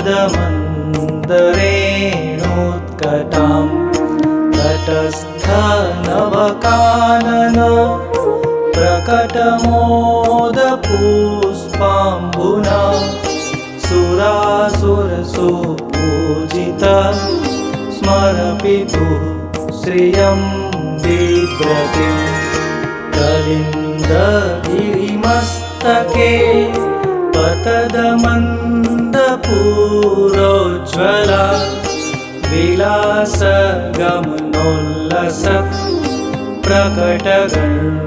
पदमन्दरेणोत्कटां तटस्थनवकानन प्रकटमोदपुष्पाम्बुना सुरासुरसुपूजिता स्मरपितुः श्रियं बिभ्रतिं कलिन्दगिरिमस्तके पतदमन्दपूरोज्ज्वला विलासगमनोल्लसत् प्रकटगण